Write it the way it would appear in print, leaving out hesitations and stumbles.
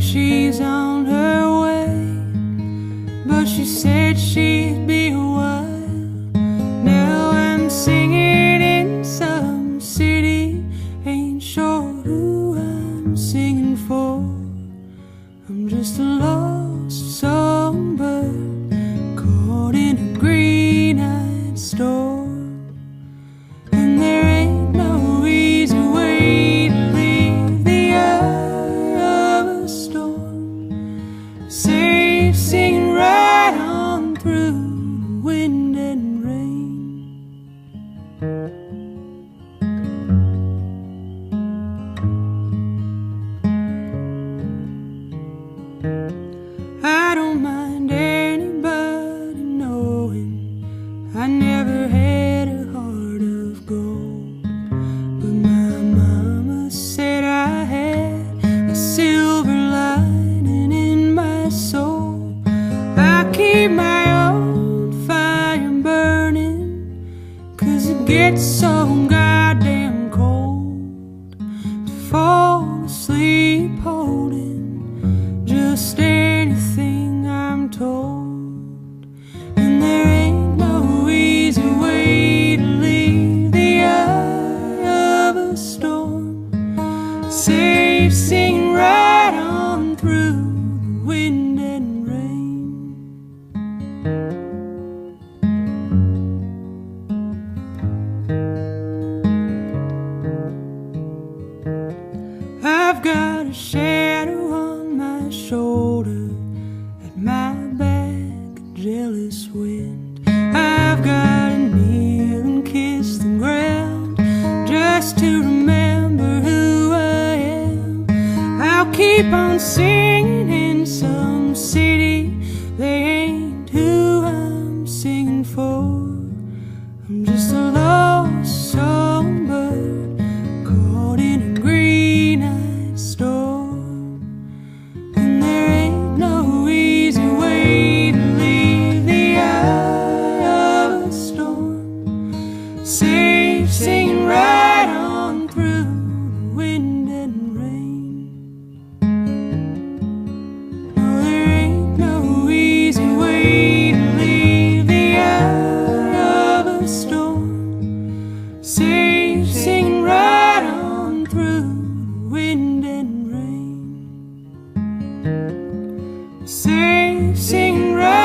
she's on her way, but she said she'd be a while. Now I'm singing in some city, ain't sure who I'm singing for. I'm just a lost songbird caught in a green-eyed storm. And there ain't no easy way to leave the eye of a storm. Safe singing right on through the wind and rain. I don't mind anybody knowing I never had a heart of gold, but my mama said I had a silver lining in my soul. I keep my own fire burning, 'cause it gets so goddamn cold to fall asleep holding just anything I'm told. And there ain't no easy way to leave the eye of a storm. Safe singing right on through the wind and rain. I've got a shadow on my shoulder, at my back a jealous wind. I've got to kneel and kiss the ground just to remember who I am. I'll keep on singing in some city, they ain't who I'm singing for. I'm just a lost songbird caught in a green-eyed storm. And there ain't no easy way to leave the eye of a storm. Safe singing right on through the wind and rain. No, there ain't no easy way to leave the eye of a storm. Safe singing right on through the wind and rain. Safe singing right